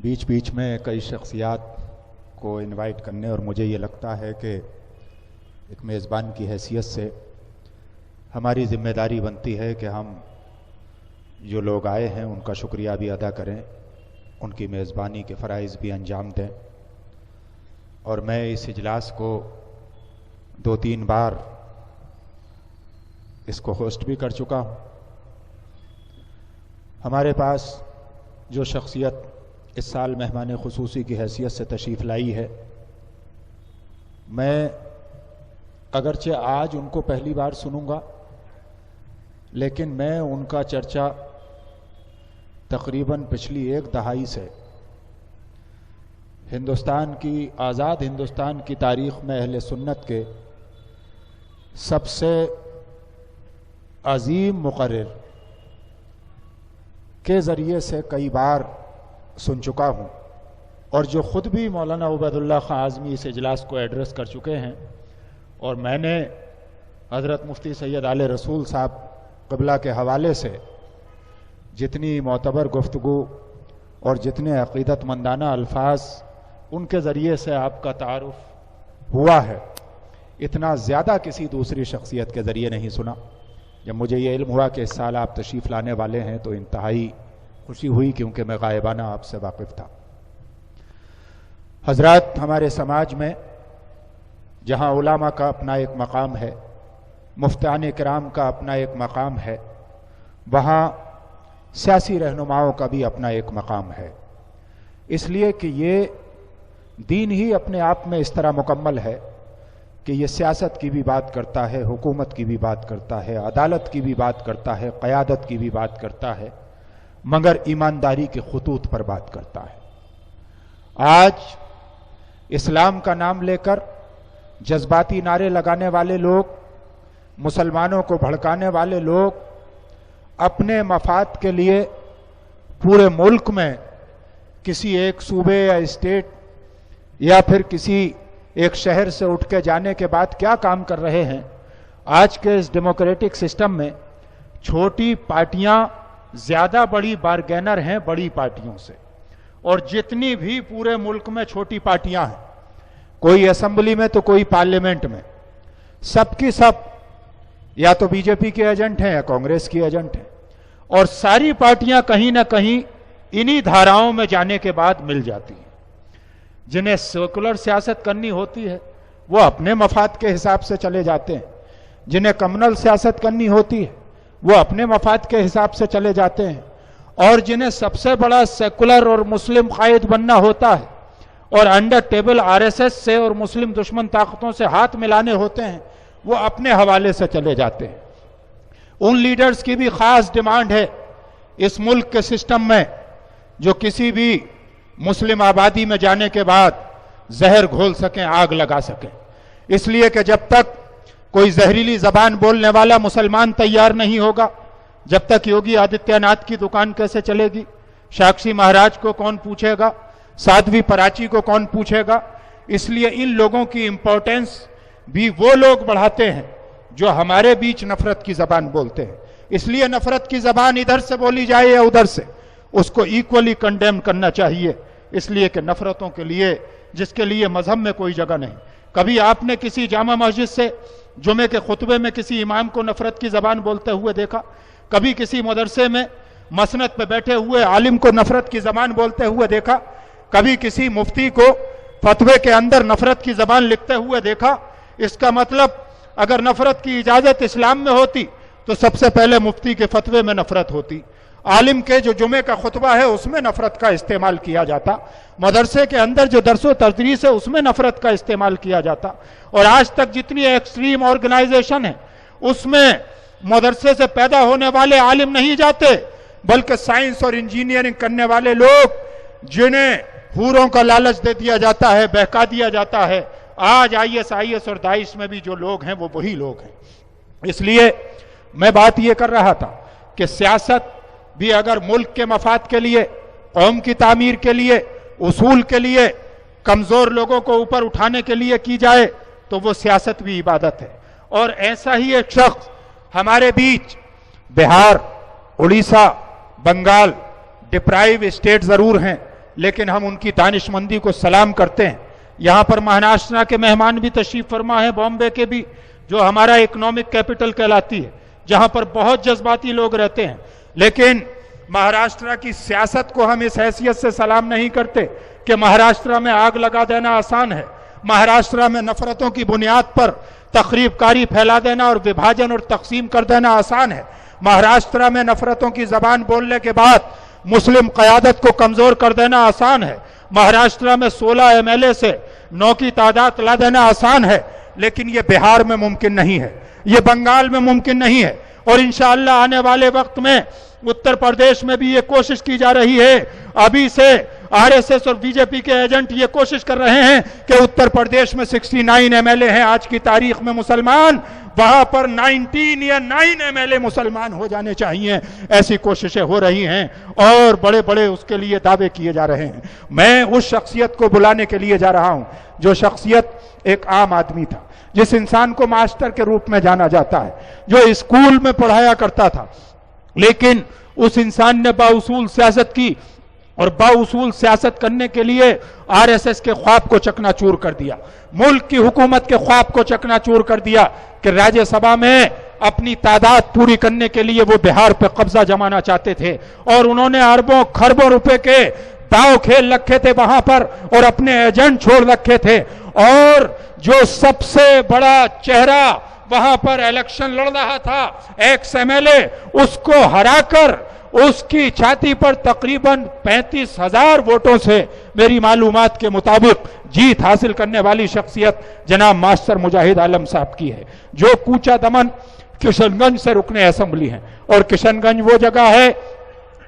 बीच बीच में कई शख्सियात को इनवाइट करने और मुझे ये लगता है कि एक मेज़बान की हैसियत से हमारी ज़िम्मेदारी बनती है कि हम जो लोग आए हैं उनका शुक्रिया भी अदा करें, उनकी मेज़बानी के फ़राइज़ भी अंजाम दें। और मैं इस इजलास को 2-3 बार इसको होस्ट भी कर चुका हूँ। हमारे पास जो शख्सियत इस साल मेहमान खुसूसी की हैसियत से तशरीफ़ लाई है, मैं अगरचे आज उनको पहली बार सुनूंगा, लेकिन मैं उनका चर्चा तकरीबन पिछली 1 दहाई से हिंदुस्तान की, आज़ाद हिंदुस्तान की तारीख़ में अहले सुन्नत के सबसे अजीम मुक़र्रिर के ज़रिए से कई बार सुन चुका हूँ। और जो ख़ुद भी मौलाना उबैदुल्लाह खां आज़मी इस इजलास को एड्रेस कर चुके हैं, और मैंने हज़रत मुफ्ती सैयद आले रसूल साहब क़िबला के हवाले से जितनी मोतबर गुफ्तगू और जितने अक़ीदतमंदाना अल्फाज उनके ज़रिए से आपका तारुफ़ हुआ है, इतना ज़्यादा किसी दूसरी शख्सियत के ज़रिए नहीं सुना। जब मुझे ये इल्म हुआ कि इस साल आप तशरीफ़ लाने वाले हैं तो इंतहाई खुशी हुई, क्योंकि मैं गायबाना आपसे वाकिफ़ था। हज़रात, हमारे समाज में जहाँ उलामा का अपना एक मकाम है, मुफ्तान किराम का अपना एक मकाम है, वहाँ सियासी रहनुमाओं का भी अपना एक मकाम है। इसलिए कि ये दीन ही अपने आप में इस तरह मुकम्मल है कि ये सियासत की भी बात करता है, हुकूमत की भी बात करता है, अदालत की भी बात करता है, क़यादत की भी बात करता है, मगर ईमानदारी के खतूत पर बात करता है। आज इस्लाम का नाम लेकर जज्बाती नारे लगाने वाले लोग, मुसलमानों को भड़काने वाले लोग अपने मफाद के लिए पूरे मुल्क में किसी एक सूबे या स्टेट या फिर किसी एक शहर से उठ के जाने के बाद क्या काम कर रहे हैं। आज के इस डेमोक्रेटिक सिस्टम में छोटी पार्टियां ज्यादा बड़ी बारगेनर हैं बड़ी पार्टियों से, और जितनी भी पूरे मुल्क में छोटी पार्टियां हैं, कोई असेंबली में तो कोई पार्लियामेंट में, सबकी सब या तो बीजेपी के एजेंट हैं या कांग्रेस की एजेंट हैं, और सारी पार्टियां कहीं ना कहीं इन्हीं धाराओं में जाने के बाद मिल जाती हैं। जिन्हें सेकुलर सियासत करनी होती है वो अपने मफाद के हिसाब से चले जाते हैं, जिन्हें कम्युनल सियासत करनी होती है वो अपने मफाद के हिसाब से चले जाते हैं, और जिन्हें सबसे बड़ा सेकुलर और मुस्लिम कायद बनना होता है और अंडर टेबल आरएसएस से और मुस्लिम दुश्मन ताकतों से हाथ मिलाने होते हैं, वो अपने हवाले से चले जाते हैं। उन लीडर्स की भी खास डिमांड है इस मुल्क के सिस्टम में जो किसी भी मुस्लिम आबादी में जाने के बाद जहर घोल सकें, आग लगा सकें। इसलिए कि जब तक कोई जहरीली जबान बोलने वाला मुसलमान तैयार नहीं होगा, जब तक योगी आदित्यनाथ की दुकान कैसे चलेगी, साक्षी महाराज को कौन पूछेगा, साध्वी पराची को कौन पूछेगा। इसलिए इन लोगों की इंपॉर्टेंस भी वो लोग बढ़ाते हैं जो हमारे बीच नफरत की जबान बोलते हैं। इसलिए नफरत की जबान इधर से बोली जाए या उधर से, उसको इक्वली कंडेम करना चाहिए। इसलिए कि नफरतों के लिए, जिसके लिए मजहब में कोई जगह नहीं। कभी आपने किसी जामा मस्जिद से जुमे के खुतबे में किसी इमाम को नफरत की जबान बोलते हुए देखा? कभी किसी मदरसे में मसनद पे बैठे हुए आलिम को नफरत की जबान बोलते हुए देखा? कभी किसी मुफ्ती को फतवे के अंदर नफरत की जबान लिखते हुए देखा? इसका मतलब अगर नफरत की इजाजत इस्लाम में होती तो सबसे पहले मुफ्ती के फतवे में नफरत होती, आलिम के जो जुमे का खुतबा है उसमें नफरत का इस्तेमाल किया जाता, मदरसे के अंदर जो दरसो तदरीस है उसमें नफरत का इस्तेमाल किया जाता। और आज तक जितनी एक्सट्रीम ऑर्गेनाइजेशन है उसमें मदरसे से पैदा होने वाले आलिम नहीं जाते, बल्कि साइंस और इंजीनियरिंग करने वाले लोग, जिन्हें हूरों का लालच दे दिया जाता है, बहका दिया जाता है। आज ISIS और दाइश में भी जो लोग हैं वो वही लोग हैं। इसलिए मैं बात ये कर रहा था कि सियासत भी अगर मुल्क के मफाद के लिए, कौम की तामीर के लिए, उसूल के लिए, कमजोर लोगों को ऊपर उठाने के लिए की जाए तो वो सियासत भी इबादत है। और ऐसा ही एक शख्स हमारे बीच बिहार, उड़ीसा, बंगाल डिप्राइव स्टेट जरूर हैं, लेकिन हम उनकी दानिशमंदी को सलाम करते हैं। यहां पर महाराष्ट्र के मेहमान भी तशरीफ फरमा है, बॉम्बे के भी, जो हमारा इकोनॉमिक कैपिटल कहलाती है, जहां पर बहुत जज्बाती लोग रहते हैं। लेकिन महाराष्ट्र की सियासत को हम इस हैसियत से सलाम नहीं करते कि महाराष्ट्र में आग लगा देना आसान है, महाराष्ट्र में नफरतों की बुनियाद पर तखरीबकारी फैला देना और विभाजन और तकसीम कर देना आसान है। महाराष्ट्र में नफरतों की जबान बोलने के बाद मुस्लिम क़यादत को कमजोर कर देना आसान है। महाराष्ट्र में 16 एमएलए से 9 की तादाद ला देना आसान है, लेकिन यह बिहार में मुमकिन नहीं है, यह बंगाल में मुमकिन नहीं है, और इंशाअल्लाह आने वाले वक्त में उत्तर प्रदेश में भी ये कोशिश की जा रही है। अभी से आरएसएस और बीजेपी के एजेंट ये कोशिश कर रहे हैं कि उत्तर प्रदेश में 69 एमएलए हैं आज की तारीख में मुसलमान, वहां पर 19 या 9 एमएलए मुसलमान हो जाने चाहिए। ऐसी कोशिशें हो रही हैं और बड़े बड़े उसके लिए दावे किए जा रहे हैं। मैं उस शख्सियत को बुलाने के लिए जा रहा हूं जो शख्सियत एक आम आदमी था, जिस इंसान को मास्टर के रूप में जाना जाता है, जो स्कूल में पढ़ाया करता था, लेकिन उस इंसान ने बाउसूल सियासत की और बाउसूल सियासत करने के लिए आरएसएस के ख्वाब को चकनाचूर कर दिया, मुल्क की हुकूमत के ख्वाब को चकनाचूर कर दिया कि राज्यसभा में अपनी तादाद पूरी करने के लिए वो बिहार पर कब्जा जमाना चाहते थे, और उन्होंने अरबों खरबों रुपए के दाव खेल रखे थे वहां पर और अपने एजेंट छोड़ रखे थे। और जो सबसे बड़ा चेहरा वहां पर इलेक्शन लड़ रहा था, एक्स एमएलए, उसको हराकर उसकी छाती पर तकरीबन 35,000 वोटों से मेरी मालूमात के मुताबिक जीत हासिल करने वाली शख्सियत जनाब मास्टर मुजाहिद आलम साहब की है, जो कूचा दमन किशनगंज से रुकने असेंबली हैं। और किशनगंज वो जगह है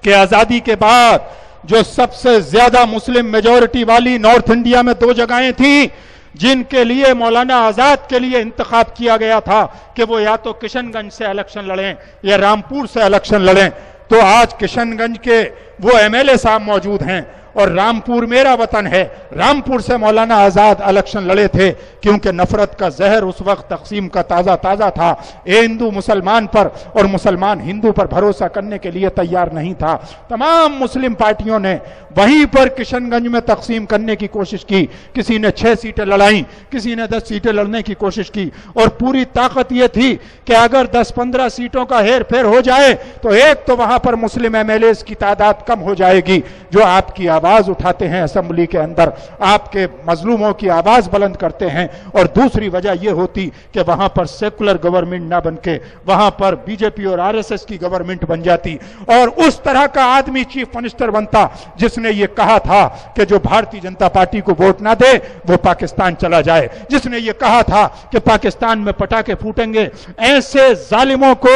कि आजादी के बाद जो सबसे ज्यादा मुस्लिम मेजॉरिटी वाली नॉर्थ इंडिया में 2 जगहें थी जिनके लिए मौलाना आजाद के लिए इंतखाब किया गया था कि वो या तो किशनगंज से इलेक्शन लड़ें या रामपुर से इलेक्शन लड़ें, तो आज किशनगंज के वो एमएलए साहब मौजूद हैं और रामपुर मेरा वतन है। रामपुर से मौलाना आजाद इलेक्शन लड़े थे क्योंकि नफरत का जहर उस वक्त तकसीम का ताजा ताजा था, ए हिंदू मुसलमान पर और मुसलमान हिंदू पर भरोसा करने के लिए तैयार नहीं था। तमाम मुस्लिम पार्टियों ने वहीं पर किशनगंज में तकसीम करने की कोशिश की, किसी ने 6 सीटें लड़ाई, किसी ने 10 सीटें लड़ने की कोशिश की, और पूरी ताकत यह थी कि अगर 10-15 सीटों का हेर फेर हो जाए तो एक तो वहां पर मुस्लिम एमएलए की तादाद कम हो जाएगी जो आपकी आवाज उठाते हैं असेंबली के अंदर, आपके मजलूमों की आवाज बुलंद करते हैं, और दूसरी वजह यह होती कि वहां पर सेकुलर गवर्नमेंट ना बनके वहां पर बीजेपी और आरएसएस की गवर्नमेंट बन जाती, और उस तरह का आदमी चीफ मिनिस्टर बनता जिसने ये कहा था कि जो भारतीय जनता पार्टी को वोट ना दे वो पाकिस्तान चला जाए, जिसने ये कहा था कि पाकिस्तान में पटाखे फूटेंगे। ऐसे जालिमों को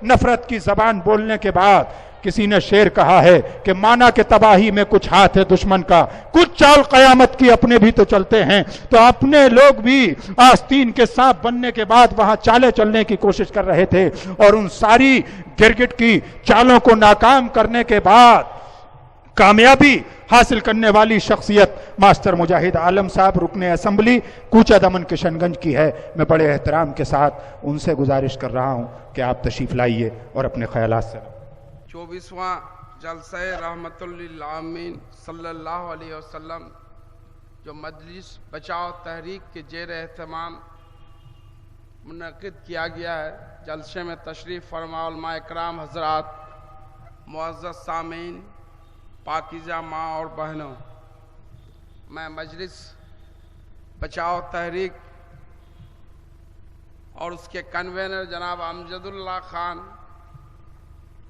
नफरत की जबान बोलने के बाद किसी ने शेर कहा है कि माना के तबाही में कुछ हाथ है दुश्मन का, कुछ चाल कयामत की अपने भी तो चलते हैं। तो अपने लोग भी आस्तीन के सांप बनने के बाद वहां चाले चलने की कोशिश कर रहे थे, और उन सारी गिरगिट की चालों को नाकाम करने के बाद कामयाबी हासिल करने वाली शख्सियत मास्टर मुजाहिद आलम साहब रुकने असेंबली कूचा दमन किशनगंज की है। मैं बड़े एहतराम के साथ उनसे गुजारिश कर रहा हूं कि आप तशरीफ लाइए और अपने ख्यालात से। 24वां जलसा रहमतुल लिल आलमीन सल्लल्लाहु अलैहि वसल्लम जो मजलिस बचाओ तहरीक के जेर एहतमाम मुनक़िद किया गया है, जलसे में तशरीफ़ फरमा उलमा इकराम हज़रात, मुअज़्ज़ज़ सामीन, पाकीज़ा माँ और बहनों, मैं मजलिस बचाओ तहरीक और उसके कन्वेनर जनाब अमजदुल्ला खान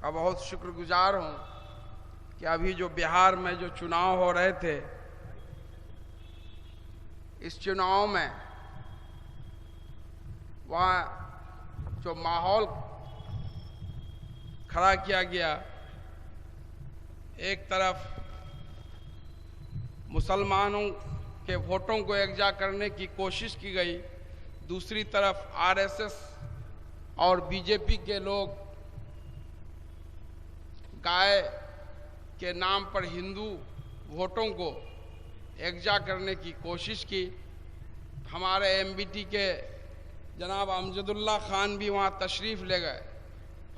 का बहुत शुक्रगुजार हूँ कि अभी जो बिहार में जो चुनाव हो रहे थे, इस चुनाव में वहाँ जो माहौल खड़ा किया गया, एक तरफ मुसलमानों के वोटों को एकजा करने की कोशिश की गई, दूसरी तरफ आरएसएस और बीजेपी के लोग गाय के नाम पर हिंदू वोटों को एकजा करने की कोशिश की। हमारे एमबीटी के जनाब अमजदुल्ला खान भी वहाँ तशरीफ़ ले गए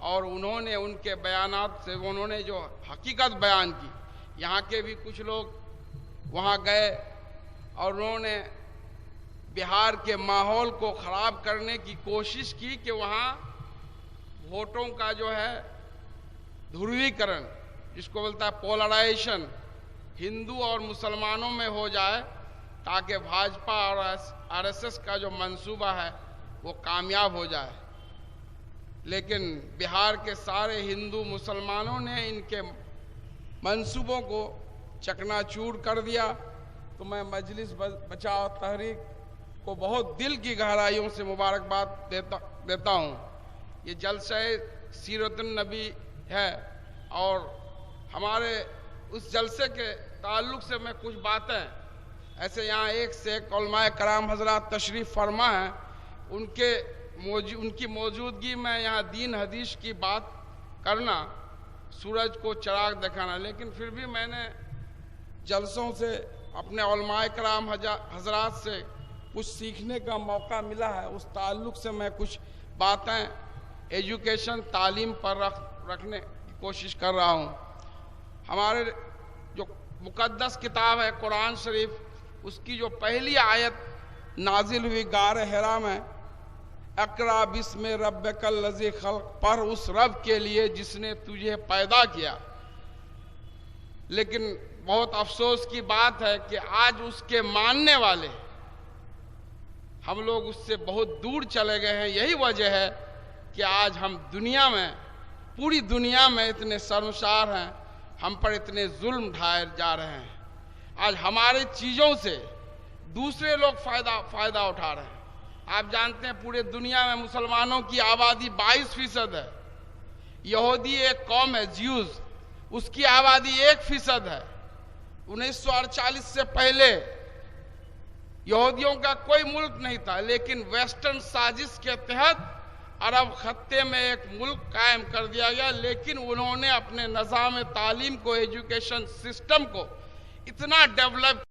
और उन्होंने उनके बयानात से उन्होंने जो हकीकत बयान की, यहाँ के भी कुछ लोग वहाँ गए और उन्होंने बिहार के माहौल को खराब करने की कोशिश की कि वहाँ वोटों का जो है ध्रुवीकरण, जिसको बोलता है पोलराइजेशन, हिंदू और मुसलमानों में हो जाए ताकि भाजपा और आरएसएस का जो मंसूबा है वो कामयाब हो जाए। लेकिन बिहार के सारे हिंदू मुसलमानों ने इनके मंसूबों को चकनाचूर कर दिया। तो मैं मजलिस बचाओ तहरीक को बहुत दिल की गहराइयों से मुबारकबाद देता हूँ। ये जलसे सीरतुन नबी है और हमारे उस जलसे के ताल्लुक से मैं कुछ बातें, ऐसे यहाँ एक से एक उलमाए कराम हजरात तशरीफ फरमा है, उनकी मौजूदगी में यहाँ दीन हदीस की बात करना, सूरज को चिराग दिखाना, लेकिन फिर भी मैंने जलसों से अपने उलमाए कराम हजरात से कुछ सीखने का मौका मिला है। उस ताल्लुक से मैं कुछ बातें एजुकेशन तालीम पर रखने की कोशिश कर रहा हूँ। हमारे जो मुकद्दस किताब है कुरान शरीफ, उसकी जो पहली आयत नाजिल हुई गार हिरा में, अक़रा बिस्म रब्बिकल लज़ी खल्क़, पर उस रब के लिए जिसने तुझे पैदा किया। लेकिन बहुत अफसोस की बात है कि आज उसके मानने वाले हम लोग उससे बहुत दूर चले गए हैं। यही वजह है कि आज हम दुनिया में, पूरी दुनिया में इतने शर्मसार हैं, हम पर इतने जुल्म ढाए जा रहे हैं। आज हमारे चीज़ों से दूसरे लोग फायदा उठा रहे हैं। आप जानते हैं पूरे दुनिया में मुसलमानों की आबादी 22% है। यहूदी एक कौम है ज्यूज, उसकी आबादी 1% है। 1948 से पहले यहूदियों का कोई मुल्क नहीं था, लेकिन वेस्टर्न साजिश के तहत अरब खत्ते में एक मुल्क कायम कर दिया गया। लेकिन उन्होंने अपने निज़ाम तालीम को, एजुकेशन सिस्टम को इतना डेवलप